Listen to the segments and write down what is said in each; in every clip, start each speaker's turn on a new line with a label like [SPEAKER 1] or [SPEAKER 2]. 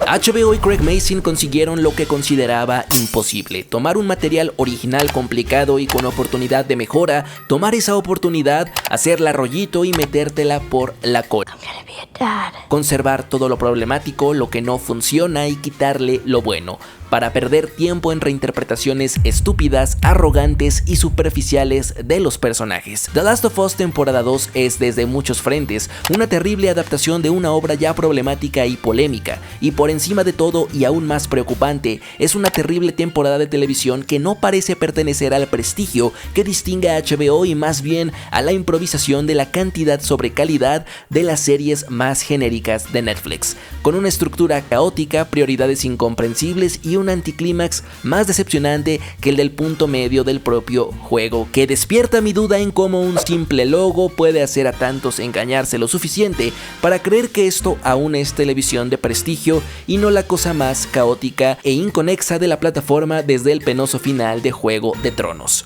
[SPEAKER 1] HBO y Craig Mazin consiguieron lo que consideraba imposible: tomar un material original complicado y con oportunidad de mejora, tomar esa oportunidad, hacerla rollito y metértela por la cola. Conservar todo lo problemático, lo que no funciona y quitarle lo bueno, para perder tiempo en reinterpretaciones estúpidas, arrogantes y superficiales de los personajes. The Last of Us temporada 2 es desde muchos frentes una terrible adaptación de una obra ya problemática y polémica, y por encima de todo y aún más preocupante, es una terrible temporada de televisión que no parece pertenecer al prestigio que distingue a HBO y más bien a la improvisación de la cantidad sobre calidad de las series más genéricas de Netflix, con una estructura caótica, prioridades incomprensibles y un anticlímax más decepcionante que el del punto medio del propio juego, que despierta mi duda en cómo un simple logo puede hacer a tantos engañarse lo suficiente para creer que esto aún es televisión de prestigio y no la cosa más caótica e inconexa de la plataforma desde el penoso final de Juego de Tronos.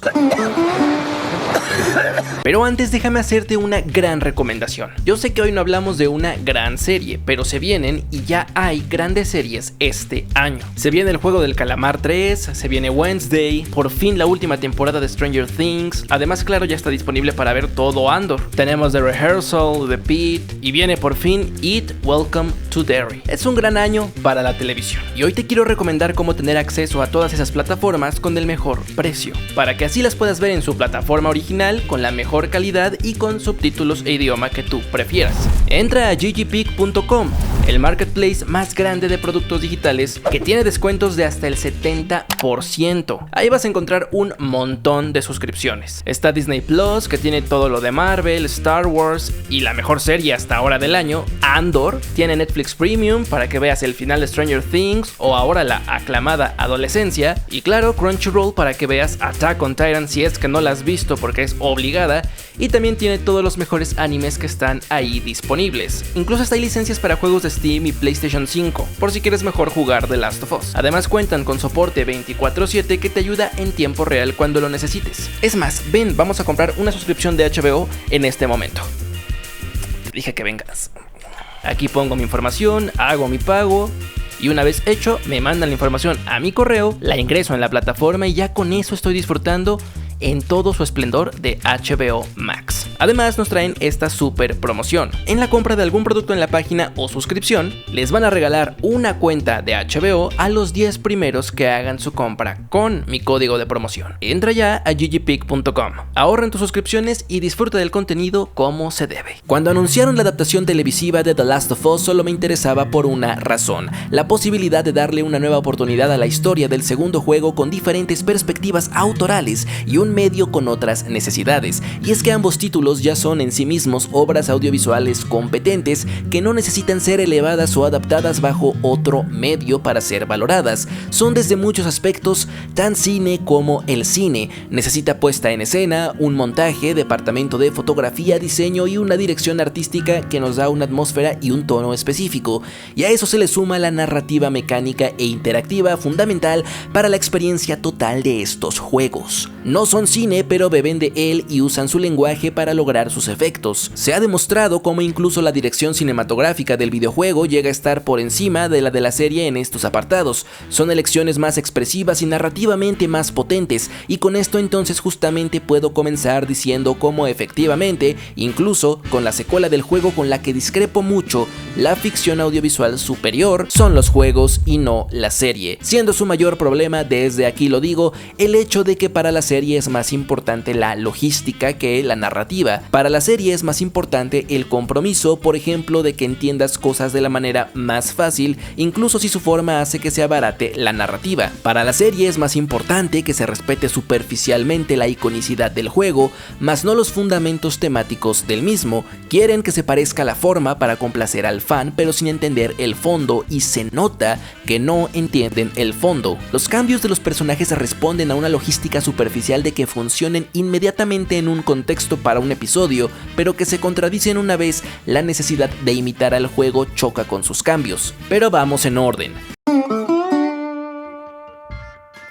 [SPEAKER 1] Pero antes déjame hacerte una gran recomendación. Yo sé que hoy no hablamos de una gran serie, pero se vienen y ya hay grandes series este año. Se viene el Juego del Calamar 3, se viene Wednesday, por fin la última temporada de Stranger Things. Además, claro, ya está disponible para ver todo Andor. Tenemos The Rehearsal, The Pit y viene por fin It, Welcome to Derry. Es un gran año para la televisión y hoy te quiero recomendar cómo tener acceso a todas esas plataformas con el mejor precio, para que así las puedas ver en su plataforma original con la mejor calidad y con subtítulos e idioma que tú prefieras. Entra a ggpeak.com, el marketplace más grande de productos digitales que tiene descuentos de hasta el 70%. Ahí vas a encontrar un montón de suscripciones. Está Disney Plus, que tiene todo lo de Marvel, Star Wars y la mejor serie hasta ahora del año, Andor. Tiene Netflix Premium para que veas el final de Stranger Things o ahora la aclamada Adolescencia. Y claro, Crunchyroll para que veas Attack on Titan si es que no la has visto porque es obligada, y también tiene todos los mejores animes que están ahí disponibles. Incluso hasta hay licencias para juegos de Steam y PlayStation 5, por si quieres mejor jugar The Last of Us. Además cuentan con soporte 24/7 que te ayuda en tiempo real cuando lo necesites. Es más, ven, vamos a comprar una suscripción de HBO en este momento. Te dije que vengas. Aquí pongo mi información, hago mi pago, y una vez hecho, me mandan la información a mi correo, la ingreso en la plataforma y ya con eso estoy disfrutando en todo su esplendor de HBO Max. Además nos traen esta super promoción: en la compra de algún producto en la página o suscripción, les van a regalar una cuenta de HBO a los 10 primeros que hagan su compra con mi código de promoción. Entra ya a ggpeak.com, ahorra en tus suscripciones y disfruta del contenido como se debe. Cuando anunciaron la adaptación televisiva de The Last of Us, solo me interesaba por una razón: la posibilidad de darle una nueva oportunidad a la historia del segundo juego con diferentes perspectivas autorales y un medio con otras necesidades. Y es que ambos títulos ya son en sí mismos obras audiovisuales competentes que no necesitan ser elevadas o adaptadas bajo otro medio para ser valoradas. Son desde muchos aspectos tan cine como el cine. Necesita puesta en escena, un montaje, departamento de fotografía, diseño y una dirección artística que nos da una atmósfera y un tono específico. Y a eso se le suma la narrativa mecánica e interactiva fundamental para la experiencia total de estos juegos. No son cine, pero beben de él y usan su lenguaje para lograr sus efectos. Se ha demostrado cómo incluso la dirección cinematográfica del videojuego llega a estar por encima de la serie en estos apartados. Son elecciones más expresivas y narrativamente más potentes, y con esto entonces justamente puedo comenzar diciendo cómo efectivamente, incluso con la secuela del juego con la que discrepo mucho, la ficción audiovisual superior son los juegos y no la serie, siendo su mayor problema, desde aquí lo digo, el hecho de que para la serie es más importante la logística que la narrativa. Para la serie es más importante el compromiso, por ejemplo, de que entiendas cosas de la manera más fácil, incluso si su forma hace que se abarate la narrativa. Para la serie es más importante que se respete superficialmente la iconicidad del juego, más no los fundamentos temáticos del mismo. Quieren que se parezca la forma para complacer al fan, pero sin entender el fondo, y se nota que no entienden el fondo. Los cambios de los personajes responden a una logística superficial de que funcionen inmediatamente en un contexto para un episodio, pero que se contradicen una vez la necesidad de imitar al juego choca con sus cambios. Pero vamos en orden.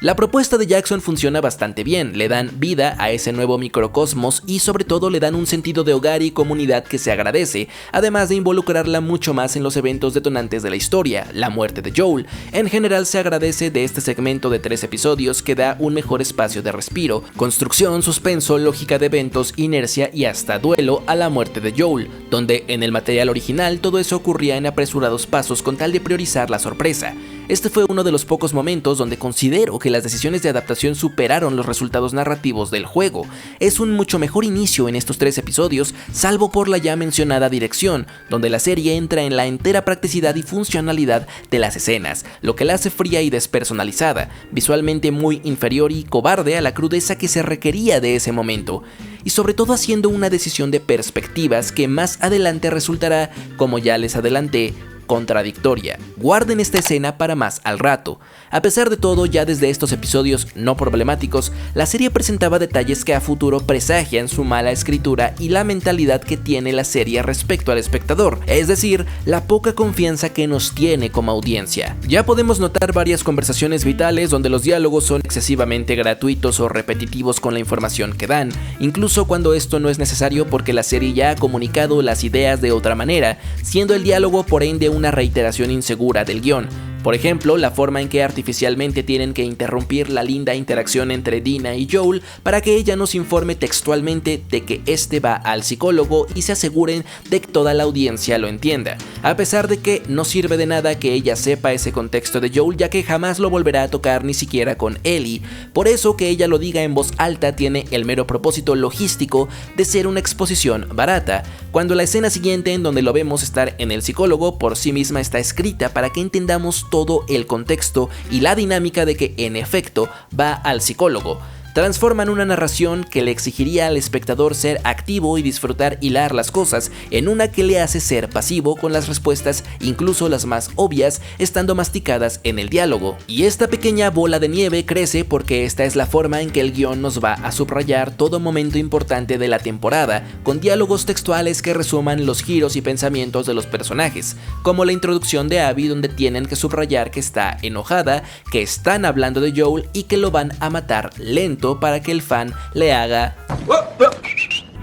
[SPEAKER 1] La propuesta de Jackson funciona bastante bien, le dan vida a ese nuevo microcosmos y sobre todo le dan un sentido de hogar y comunidad que se agradece, además de involucrarla mucho más en los eventos detonantes de la historia, la muerte de Joel. En general se agradece de este segmento de 3 episodios que da un mejor espacio de respiro, construcción, suspenso, lógica de eventos, inercia y hasta duelo a la muerte de Joel, donde en el material original todo eso ocurría en apresurados pasos con tal de priorizar la sorpresa. Este fue uno de los pocos momentos donde considero que las decisiones de adaptación superaron los resultados narrativos del juego. Es un mucho mejor inicio en estos 3 episodios, salvo por la ya mencionada dirección, donde la serie entra en la entera practicidad y funcionalidad de las escenas, lo que la hace fría y despersonalizada, visualmente muy inferior y cobarde a la crudeza que se requería de ese momento. Y sobre todo haciendo una decisión de perspectivas que más adelante resultará, como ya les adelanté, contradictoria. Guarden esta escena para más al rato. A pesar de todo, ya desde estos episodios no problemáticos, la serie presentaba detalles que a futuro presagian su mala escritura y la mentalidad que tiene la serie respecto al espectador, es decir, la poca confianza que nos tiene como audiencia. Ya podemos notar varias conversaciones vitales donde los diálogos son excesivamente gratuitos o repetitivos con la información que dan, incluso cuando esto no es necesario porque la serie ya ha comunicado las ideas de otra manera, siendo el diálogo por ende una reiteración insegura del guión. Por ejemplo, la forma en que artificialmente tienen que interrumpir la linda interacción entre Dina y Joel para que ella nos informe textualmente de que este va al psicólogo y se aseguren de que toda la audiencia lo entienda, a pesar de que no sirve de nada que ella sepa ese contexto de Joel, ya que jamás lo volverá a tocar ni siquiera con Ellie. Por eso que ella lo diga en voz alta tiene el mero propósito logístico de ser una exposición barata, cuando la escena siguiente en donde lo vemos estar en el psicólogo por sí misma está escrita para que entendamos todo el contexto y la dinámica de que en efecto va al psicólogo. Transforman una narración que le exigiría al espectador ser activo y disfrutar hilar las cosas en una que le hace ser pasivo con las respuestas, incluso las más obvias, estando masticadas en el diálogo. Y esta pequeña bola de nieve crece porque esta es la forma en que el guión nos va a subrayar todo momento importante de la temporada, con diálogos textuales que resuman los giros y pensamientos de los personajes, como la introducción de Abby donde tienen que subrayar que está enojada, que están hablando de Joel y que lo van a matar lento para que el fan le haga...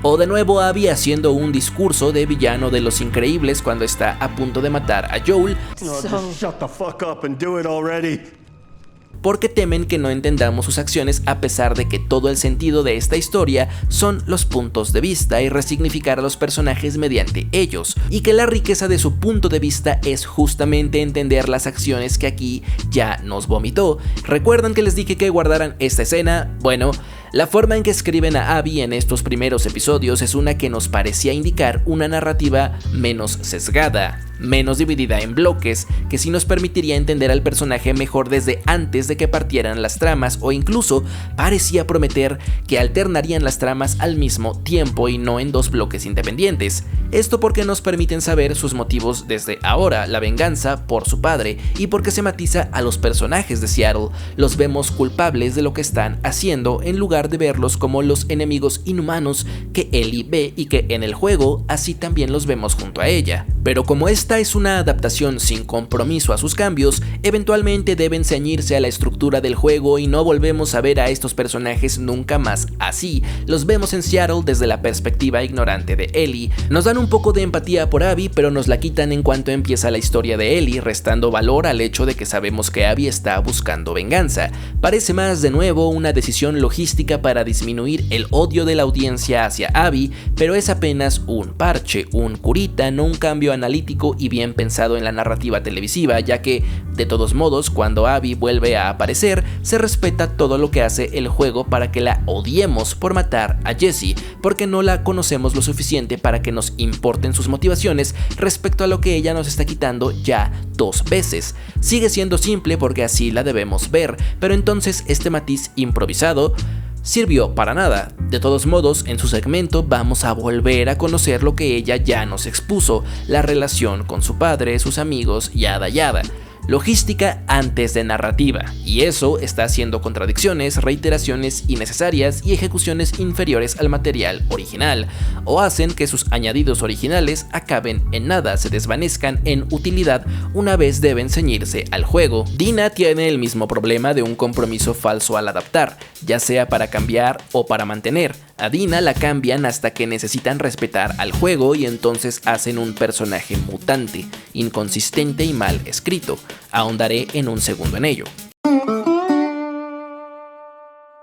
[SPEAKER 1] O de nuevo Abby haciendo un discurso de villano de Los Increíbles cuando está a punto de matar a Joel, porque temen que no entendamos sus acciones a pesar de que todo el sentido de esta historia son los puntos de vista y resignificar a los personajes mediante ellos, y que la riqueza de su punto de vista es justamente entender las acciones que aquí ya nos vomitó. ¿Recuerdan que les dije que guardaran esta escena? Bueno, la forma en que escriben a Abby en estos primeros episodios es una que nos parecía indicar una narrativa menos sesgada, menos dividida en bloques, que sí nos permitiría entender al personaje mejor desde antes de que partieran las tramas, o incluso parecía prometer que alternarían las tramas al mismo tiempo y no en 2 bloques independientes. Esto porque nos permiten saber sus motivos desde ahora, la venganza por su padre, y porque se matiza a los personajes de Seattle, los vemos culpables de lo que están haciendo en lugar de verlos como los enemigos inhumanos que Ellie ve y que en el juego así también los vemos junto a ella. Pero como esta es una adaptación sin compromiso a sus cambios, eventualmente deben ceñirse a la estructura del juego y no volvemos a ver a estos personajes nunca más así. Los vemos en Seattle desde la perspectiva ignorante de Ellie, nos dan un poco de empatía por Abby, pero nos la quitan en cuanto empieza la historia de Ellie, restando valor al hecho de que sabemos que Abby está buscando venganza. Parece más de nuevo una decisión logística para disminuir el odio de la audiencia hacia Abby, pero es apenas un parche, un curita, no un cambio analítico y bien pensado en la narrativa televisiva, ya que, de todos modos, cuando Abby vuelve a aparecer, se respeta todo lo que hace el juego para que la odiemos por matar a Jessie, porque no la conocemos lo suficiente para que nos importen sus motivaciones respecto a lo que ella nos está quitando ya 2 veces. Sigue siendo simple porque así la debemos ver, pero entonces este matiz improvisado sirvió para nada. De todos modos, en su segmento vamos a volver a conocer lo que ella ya nos expuso, la relación con su padre, sus amigos, yada yada. logística antes de narrativa, y eso está haciendo contradicciones, reiteraciones innecesarias y ejecuciones inferiores al material original, o hacen que sus añadidos originales acaben en nada, se desvanezcan en utilidad una vez deben ceñirse al juego. Dina tiene el mismo problema de un compromiso falso al adaptar, ya sea para cambiar o para mantener. A Dina la cambian hasta que necesitan respetar al juego y entonces hacen un personaje mutante, inconsistente y mal escrito. Ahondaré en un segundo en ello.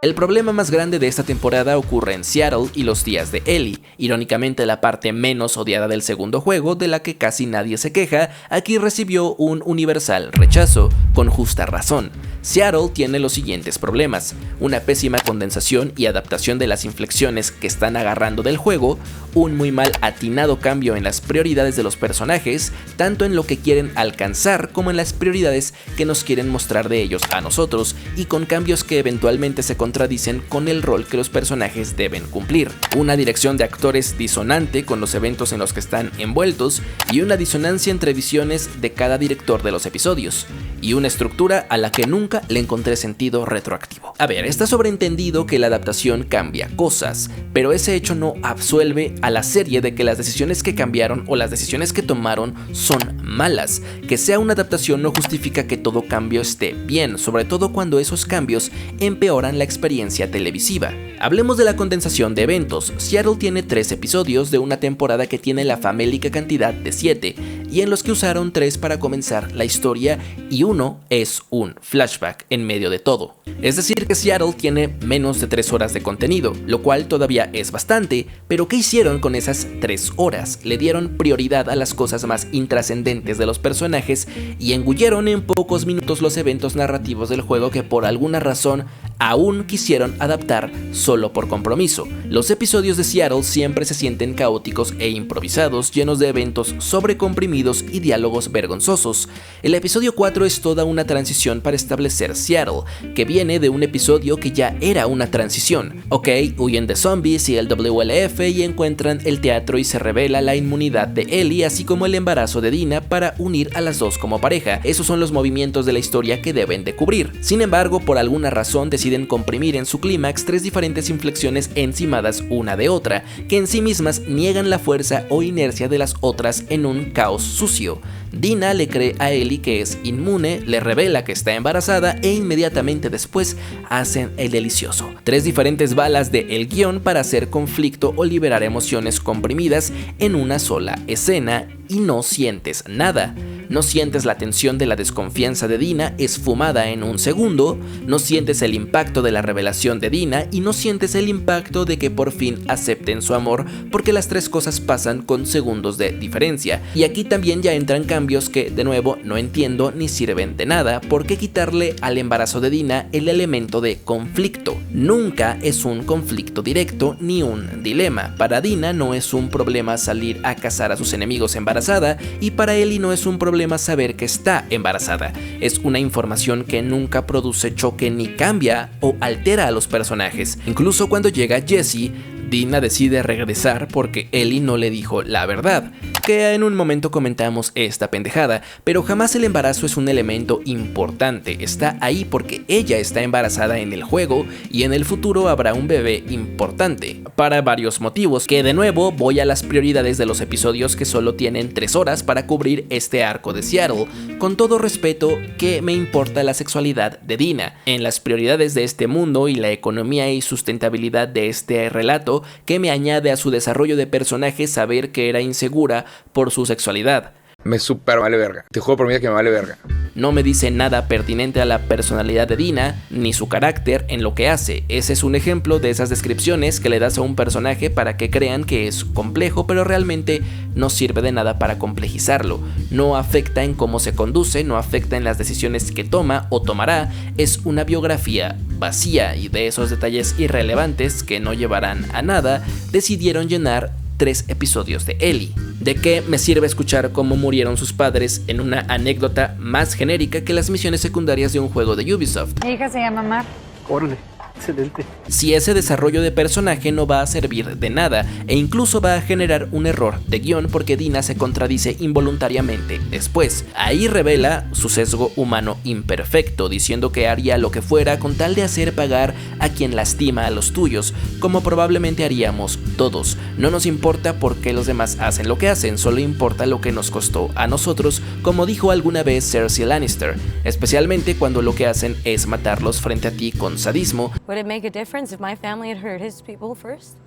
[SPEAKER 1] El problema más grande de esta temporada ocurre en Seattle y los días de Ellie, irónicamente la parte menos odiada del segundo juego, de la que casi nadie se queja, aquí recibió un universal rechazo, con justa razón. Seattle tiene los siguientes problemas: una pésima condensación y adaptación de las inflexiones que están agarrando del juego, un muy mal atinado cambio en las prioridades de los personajes, tanto en lo que quieren alcanzar como en las prioridades que nos quieren mostrar de ellos a nosotros, y con cambios que eventualmente se contradicen con el rol que los personajes deben cumplir, una dirección de actores disonante con los eventos en los que están envueltos y una disonancia entre visiones de cada director de los episodios, y una estructura a la que nunca le encontré sentido retroactivo. A ver, está sobreentendido que la adaptación cambia cosas, pero ese hecho no absuelve a la serie de que las decisiones que cambiaron o las decisiones que tomaron son malas. Que sea una adaptación no justifica que todo cambio esté bien, sobre todo cuando esos cambios empeoran la experiencia televisiva. Hablemos de la condensación de eventos. Seattle tiene 3 episodios de una temporada que tiene la famélica cantidad de 7, y en los que usaron 3 para comenzar la historia y uno es un flashback en medio de todo. Es decir que Seattle tiene menos de 3 horas de contenido, lo cual todavía es bastante, pero ¿qué hicieron con esas 3 horas? Le dieron prioridad a las cosas más intrascendentes de los personajes y engulleron en pocos minutos los eventos narrativos del juego que por alguna razón aún quisieron adaptar solo por compromiso. Los episodios de Seattle siempre se sienten caóticos e improvisados, llenos de eventos sobrecomprimidos y diálogos vergonzosos. El episodio 4 es toda una transición para establecer Seattle, que viene de un episodio que ya era una transición. Ok, huyen de zombies y el WLF y encuentran el teatro y se revela la inmunidad de Ellie, así como el embarazo de Dina para unir a las dos como pareja. Esos son los movimientos de la historia que deben de cubrir. Sin embargo, por alguna razón deciden comprimir en su clímax 3 diferentes inflexiones encimadas una de otra, que en sí mismas niegan la fuerza o inercia de las otras en un caos sucio. Dina le cree a Ellie que es inmune, le revela que está embarazada e inmediatamente después hacen el delicioso. 3 diferentes balas de el guión para hacer conflicto o liberar emociones comprimidas en una sola escena y no sientes nada. No sientes la tensión de la desconfianza de Dina esfumada en un segundo, no sientes el impacto de la revelación de Dina y no sientes el impacto de que por fin acepten su amor, porque las 3 cosas pasan con segundos de diferencia. Y aquí también ya entran cambios que de nuevo no entiendo ni sirven de nada. ¿Por qué quitarle al embarazo de Dina el elemento de conflicto? Nunca es un conflicto directo ni un dilema. Para Dina no es un problema salir a cazar a sus enemigos embarazada, y para Ellie no es un problema saber que está embarazada. Es una información que nunca produce choque ni cambia o altera a los personajes. Incluso cuando llega Jessie, Dina decide regresar porque Ellie no le dijo la verdad, que en un momento comentamos esta pendejada, pero jamás el embarazo es un elemento importante. Está ahí porque ella está embarazada en el juego y en el futuro habrá un bebé importante, para varios motivos, que de nuevo voy a las prioridades de los episodios que solo tienen 3 horas para cubrir este arco de Seattle. Con todo respeto, ¿qué me importa la sexualidad de Dina? En las prioridades de este mundo y la economía y sustentabilidad de este relato, que me añade a su desarrollo de personaje saber que era insegura por su sexualidad.
[SPEAKER 2] Me super vale verga. Te juro por mi vida que me vale verga.
[SPEAKER 1] No me dice nada pertinente a la personalidad de Dina, ni su carácter en lo que hace. Ese es un ejemplo de esas descripciones que le das a un personaje para que crean que es complejo, pero realmente no sirve de nada para complejizarlo. No afecta en cómo se conduce, no afecta en las decisiones que toma o tomará. Es una biografía vacía, y de esos detalles irrelevantes que no llevarán a nada, decidieron llenar 3 episodios de Ellie. ¿De qué me sirve escuchar cómo murieron sus padres en una anécdota más genérica que las misiones secundarias de un juego de Ubisoft?
[SPEAKER 3] Mi hija se llama Mar.
[SPEAKER 4] Órale.
[SPEAKER 3] Excelente.
[SPEAKER 1] Si ese desarrollo de personaje no va a servir de nada e incluso va a generar un error de guión porque Dina se contradice involuntariamente después. Ahí revela su sesgo humano imperfecto, diciendo que haría lo que fuera con tal de hacer pagar a quien lastima a los tuyos, como probablemente haríamos todos. No nos importa por qué los demás hacen lo que hacen, solo importa lo que nos costó a nosotros, como dijo alguna vez Cersei Lannister, especialmente cuando lo que hacen es matarlos frente a ti con sadismo.
[SPEAKER 4] Would it make a difference if my family had hurt his people first?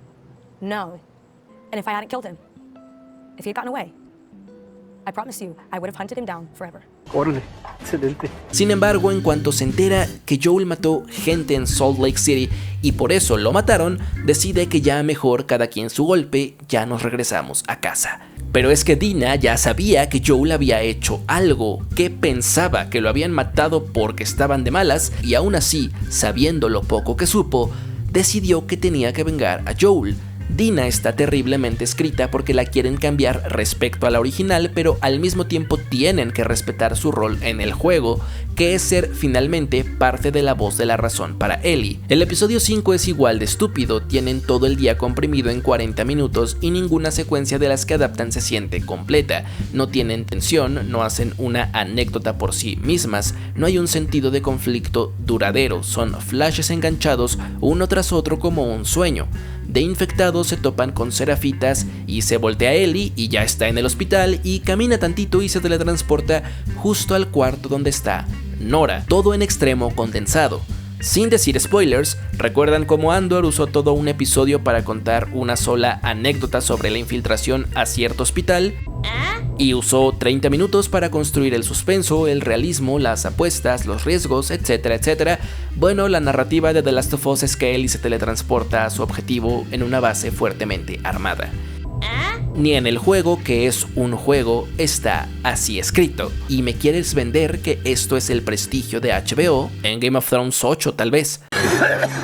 [SPEAKER 4] No. And if I hadn't killed him? If he had gotten away? I promise you, I would have hunted him down forever.
[SPEAKER 3] Órale, excelente.
[SPEAKER 1] Sin embargo, en cuanto se entera que Joel mató gente en Salt Lake City y por eso lo mataron, decide que ya mejor cada quien su golpe, ya nos regresamos a casa. Pero es que Dina ya sabía que Joel había hecho algo, que pensaba que lo habían matado porque estaban de malas y aún así, sabiendo lo poco que supo, decidió que tenía que vengar a Joel. Dina está terriblemente escrita porque la quieren cambiar respecto a la original, pero al mismo tiempo tienen que respetar su rol en el juego, que es ser finalmente parte de la voz de la razón para Ellie. El episodio 5 es igual de estúpido, tienen todo el día comprimido en 40 minutos y ninguna secuencia de las que adaptan se siente completa. No tienen tensión, no hacen una anécdota por sí mismas, no hay un sentido de conflicto duradero, son flashes enganchados uno tras otro como un sueño. De infectados se topan con serafitas y se voltea a Ellie y ya está en el hospital y camina tantito y se teletransporta justo al cuarto donde está Nora, todo en extremo condensado. Sin decir spoilers, ¿recuerdan cómo Andor usó todo un episodio para contar una sola anécdota sobre la infiltración a cierto hospital? Y usó 30 minutos para construir el suspenso, el realismo, las apuestas, los riesgos, etcétera, etcétera. Bueno, la narrativa de The Last of Us es que Ellie se teletransporta a su objetivo en una base fuertemente armada. Ni en el juego, que es un juego, está así escrito. ¿Y me quieres vender que esto es el prestigio de HBO? En Game of Thrones 8 tal vez.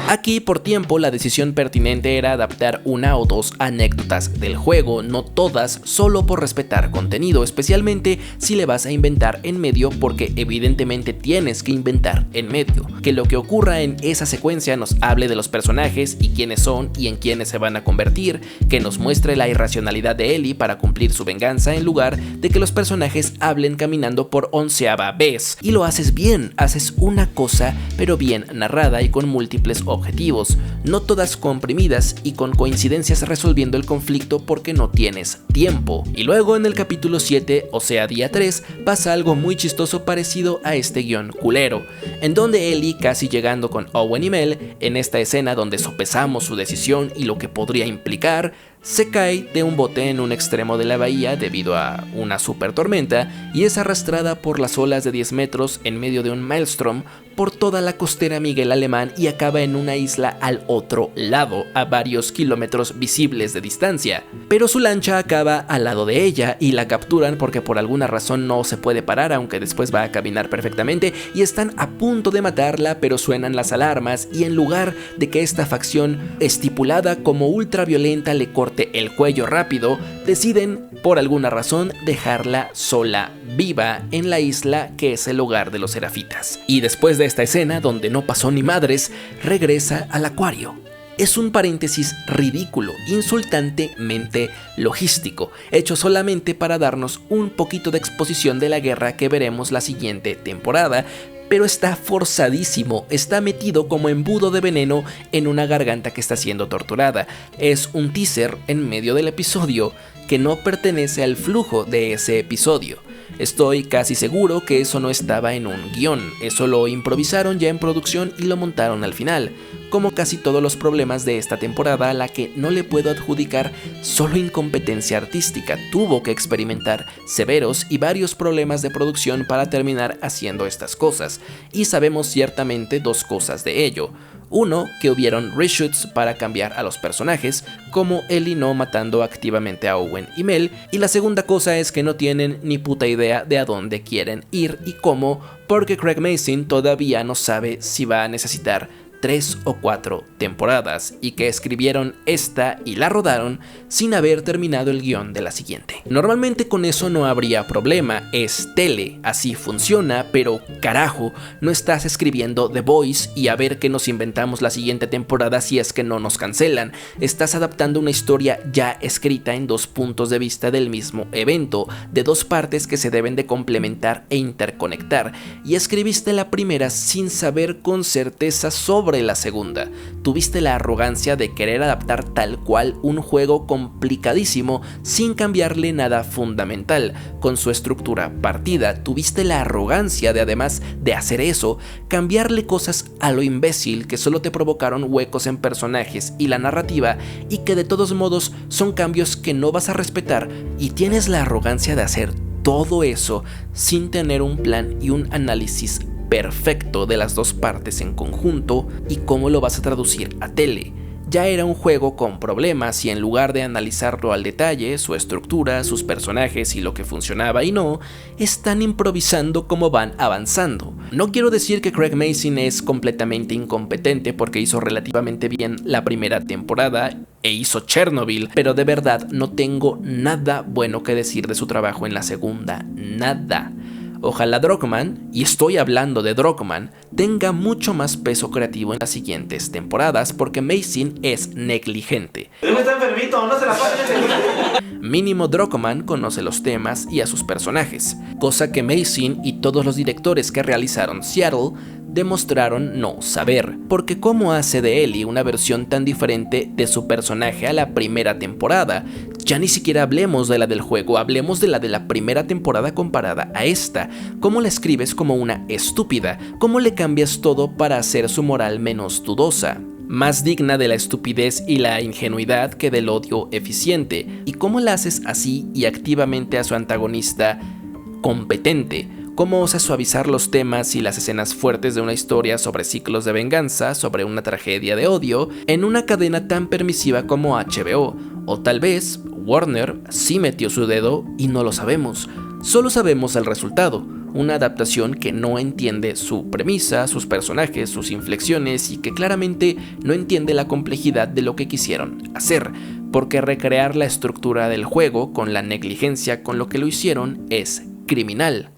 [SPEAKER 1] Aquí por tiempo la decisión pertinente era adaptar una o dos anécdotas del juego, no todas, solo por respetar contenido, especialmente si le vas a inventar en medio, porque evidentemente tienes que inventar en medio. Que lo que ocurra en esa secuencia nos hable de los personajes y quiénes son y en quiénes se van a convertir, que nos muestre la irracionalidad de Ellie para cumplir su venganza en lugar de que los personajes hablen caminando por 11ª vez. Y lo haces bien, haces una cosa pero bien narrada y con múltiples objetivos, no todas comprimidas y con coincidencias resolviendo el conflicto porque no tienes tiempo. Y luego en el capítulo 7, o sea día 3, pasa algo muy chistoso parecido a este guión culero, en donde Ellie, casi llegando con Owen y Mel, en esta escena donde sopesamos su decisión y lo que podría implicar, se cae de un bote en un extremo de la bahía debido a una super tormenta y es arrastrada por las olas de 10 metros en medio de un maelstrom por toda la costera Miguel Alemán y acaba en una isla al otro lado, a varios kilómetros visibles de distancia. Pero su lancha acaba al lado de ella y la capturan porque por alguna razón no se puede parar, aunque después va a caminar perfectamente, y están a punto de matarla, pero suenan las alarmas y en lugar de que esta facción estipulada como ultraviolenta le corte el cuello rápido, deciden por alguna razón dejarla sola, viva, en la isla que es el hogar de los serafitas. Y después de esta escena, donde no pasó ni madres, regresa al acuario. Es un paréntesis ridículo, insultantemente logístico, hecho solamente para darnos un poquito de exposición de la guerra que veremos la siguiente temporada, pero está forzadísimo, está metido como embudo de veneno en una garganta que está siendo torturada. Es un teaser en medio del episodio que no pertenece al flujo de ese episodio. Estoy casi seguro que eso no estaba en un guión, eso lo improvisaron ya en producción y lo montaron al final, como casi todos los problemas de esta temporada, a la que no le puedo adjudicar solo incompetencia artística, tuvo que experimentar severos y varios problemas de producción para terminar haciendo estas cosas, y sabemos ciertamente dos cosas de ello. Uno, que hubieron reshoots para cambiar a los personajes, como Ellie no matando activamente a Owen y Mel, y la segunda cosa es que no tienen ni puta idea de a dónde quieren ir y cómo, porque Craig Mazin todavía no sabe si va a necesitar 3 o 4 temporadas y que escribieron esta y la rodaron sin haber terminado el guión de la siguiente. Normalmente con eso no habría problema, es tele, así funciona, pero carajo, no estás escribiendo The Voice y a ver qué nos inventamos la siguiente temporada si es que no nos cancelan. Estás adaptando una historia ya escrita en 2 puntos de vista del mismo evento, de 2 partes que se deben de complementar e interconectar, y escribiste la primera sin saber con certeza sobre la segunda. Tuviste la arrogancia de querer adaptar tal cual un juego complicadísimo sin cambiarle nada fundamental, con su estructura partida. Tuviste la arrogancia de, además de hacer eso, cambiarle cosas a lo imbécil que solo te provocaron huecos en personajes y la narrativa, y que de todos modos son cambios que no vas a respetar, y tienes la arrogancia de hacer todo eso sin tener un plan y un análisis perfecto de las 2 partes en conjunto y cómo lo vas a traducir a tele. Ya era un juego con problemas y en lugar de analizarlo al detalle, su estructura, sus personajes y lo que funcionaba y no, están improvisando como van avanzando. No quiero decir que Craig Mazin es completamente incompetente porque hizo relativamente bien la primera temporada e hizo Chernobyl, pero de verdad no tengo nada bueno que decir de su trabajo en la segunda, nada. Ojalá Druckmann, y estoy hablando de Druckmann, tenga mucho más peso creativo en las siguientes temporadas porque Mazin es negligente.
[SPEAKER 3] Está enfermito, no se la pasa.
[SPEAKER 1] Mínimo Druckmann conoce los temas y a sus personajes, cosa que Mazin y todos los directores que realizaron Seattle demostraron no saber, porque cómo hace de Ellie una versión tan diferente de su personaje a la primera temporada. Ya ni siquiera hablemos de la del juego, hablemos de la primera temporada comparada a esta. ¿Cómo la escribes como una estúpida? ¿Cómo le cambias todo para hacer su moral menos dudosa? Más digna de la estupidez y la ingenuidad que del odio eficiente. ¿Y cómo la haces así y activamente a su antagonista competente? ¿Cómo osas suavizar los temas y las escenas fuertes de una historia sobre ciclos de venganza, sobre una tragedia de odio, en una cadena tan permisiva como HBO? O tal vez Warner sí metió su dedo y no lo sabemos. Solo sabemos el resultado, una adaptación que no entiende su premisa, sus personajes, sus inflexiones y que claramente no entiende la complejidad de lo que quisieron hacer, porque recrear la estructura del juego con la negligencia con lo que lo hicieron es criminal.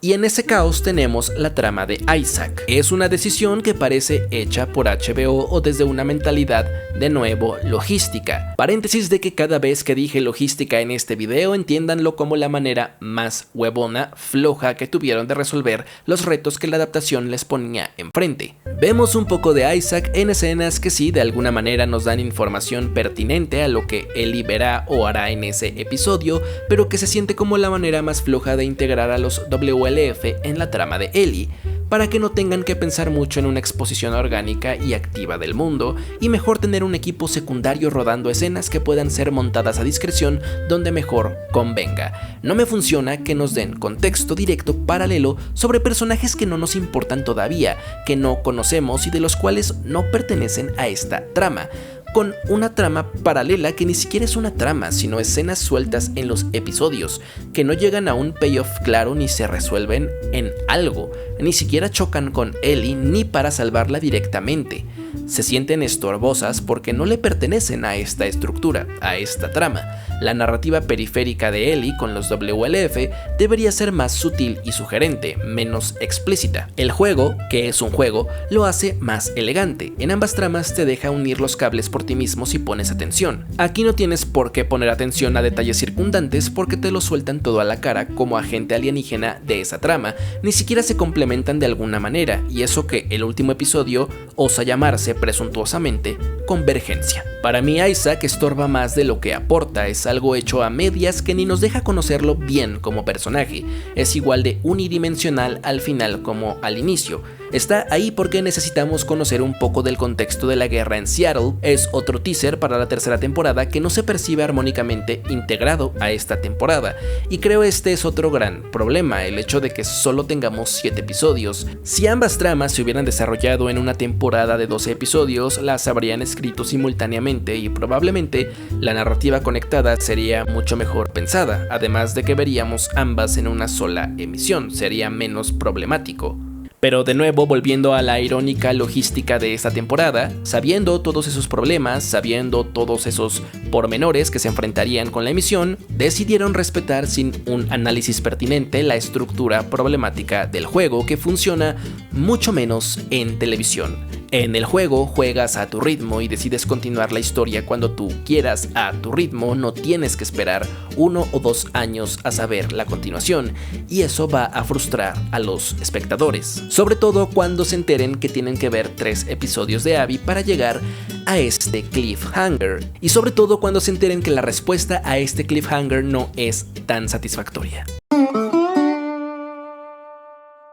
[SPEAKER 1] Y en ese caos tenemos la trama de Isaac. Es una decisión que parece hecha por HBO o desde una mentalidad, de nuevo, logística. Paréntesis de que cada vez que dije logística en este video, entiéndanlo como la manera más huevona, floja que tuvieron de resolver los retos que la adaptación les ponía enfrente. Vemos un poco de Isaac en escenas que sí, de alguna manera nos dan información pertinente a lo que Ellie verá o hará en ese episodio, pero que se siente como la manera más floja de integrar a los WLF en la trama de Ellie, para que no tengan que pensar mucho en una exposición orgánica y activa del mundo, y mejor tener un equipo secundario rodando escenas que puedan ser montadas a discreción donde mejor convenga. No me funciona que nos den contexto directo paralelo sobre personajes que no nos importan todavía, que no conocemos y de los cuales no pertenecen a esta trama, con una trama paralela que ni siquiera es una trama, sino escenas sueltas en los episodios, que no llegan a un payoff claro ni se resuelven en algo, ni siquiera chocan con Ellie ni para salvarla directamente. Se sienten estorbosas porque no le pertenecen a esta estructura, a esta trama. La narrativa periférica de Ellie con los WLF debería ser más sutil y sugerente, menos explícita. El juego, que es un juego, lo hace más elegante. En ambas tramas te deja unir los cables por ti mismo si pones atención. Aquí no tienes por qué poner atención a detalles circundantes porque te lo sueltan todo a la cara como agente alienígena de esa trama, ni siquiera se complementan de alguna manera, y eso que el último episodio osa llamarse presuntuosamente Convergencia. Para mí Isaac estorba más de lo que aporta, es algo hecho a medias que ni nos deja conocerlo bien como personaje, es igual de unidimensional al final como al inicio. Está ahí porque necesitamos conocer un poco del contexto de la guerra en Seattle, es otro teaser para la tercera temporada que no se percibe armónicamente integrado a esta temporada, y creo este es otro gran problema, el hecho de que solo tengamos 7 episodios. Si ambas tramas se hubieran desarrollado en una temporada de 12 episodios, las habrían escrito simultáneamente y probablemente la narrativa conectada sería mucho mejor pensada, además de que veríamos ambas en una sola emisión, sería menos problemático. Pero de nuevo, volviendo a la irónica logística de esta temporada, sabiendo todos esos problemas, sabiendo todos esos pormenores que se enfrentarían con la emisión, decidieron respetar sin un análisis pertinente la estructura problemática del juego, que funciona mucho menos en televisión. En el juego juegas a tu ritmo y decides continuar la historia cuando tú quieras a tu ritmo, no tienes que esperar 1 o 2 años a saber la continuación, y eso va a frustrar a los espectadores, sobre todo cuando se enteren que tienen que ver 3 episodios de Abby para llegar a este cliffhanger, y sobre todo cuando se enteren que la respuesta a este cliffhanger no es tan satisfactoria.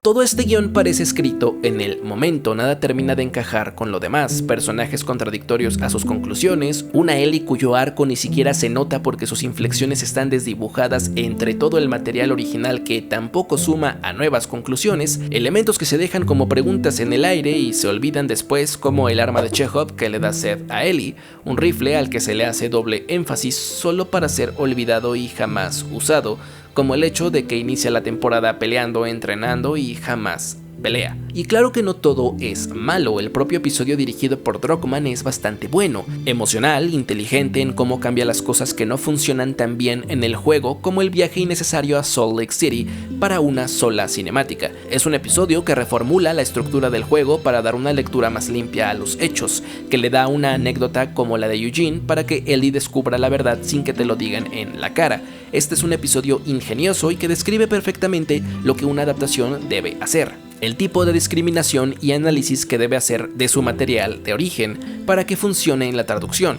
[SPEAKER 1] Todo este guión parece escrito en el momento, nada termina de encajar con lo demás, personajes contradictorios a sus conclusiones, una Ellie cuyo arco ni siquiera se nota porque sus inflexiones están desdibujadas entre todo el material original que tampoco suma a nuevas conclusiones, elementos que se dejan como preguntas en el aire y se olvidan después, como el arma de Chekhov que le da sed a Ellie, un rifle al que se le hace doble énfasis solo para ser olvidado y jamás usado, como el hecho de que inicia la temporada peleando, entrenando y jamás pelea. Y claro que no todo es malo, el propio episodio dirigido por Druckmann es bastante bueno, emocional, inteligente en cómo cambia las cosas que no funcionan tan bien en el juego, como el viaje innecesario a Salt Lake City para una sola cinemática. Es un episodio que reformula la estructura del juego para dar una lectura más limpia a los hechos, que le da una anécdota como la de Eugene para que Ellie descubra la verdad sin que te lo digan en la cara. Este es un episodio ingenioso y que describe perfectamente lo que una adaptación debe hacer, el tipo de discriminación y análisis que debe hacer de su material de origen para que funcione en la traducción.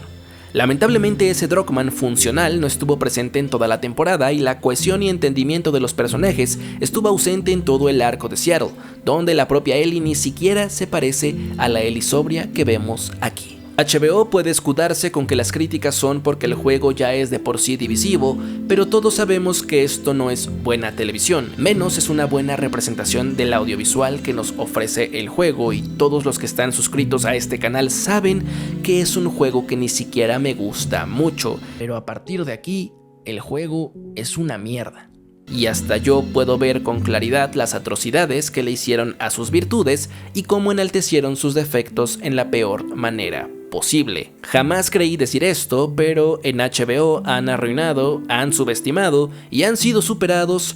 [SPEAKER 1] Lamentablemente ese Druckmann funcional no estuvo presente en toda la temporada y la cohesión y entendimiento de los personajes estuvo ausente en todo el arco de Seattle, donde la propia Ellie ni siquiera se parece a la Ellie sobria que vemos aquí. HBO puede escudarse con que las críticas son porque el juego ya es de por sí divisivo, pero todos sabemos que esto no es buena televisión, menos es una buena representación del audiovisual que nos ofrece el juego, y todos los que están suscritos a este canal saben que es un juego que ni siquiera me gusta mucho, pero a partir de aquí, el juego es una mierda. Y hasta yo puedo ver con claridad las atrocidades que le hicieron a sus virtudes y cómo enaltecieron sus defectos en la peor manera posible. Jamás creí decir esto, pero en HBO han arruinado, han subestimado y han sido superados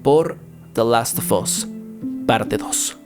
[SPEAKER 1] por The Last of Us, parte 2.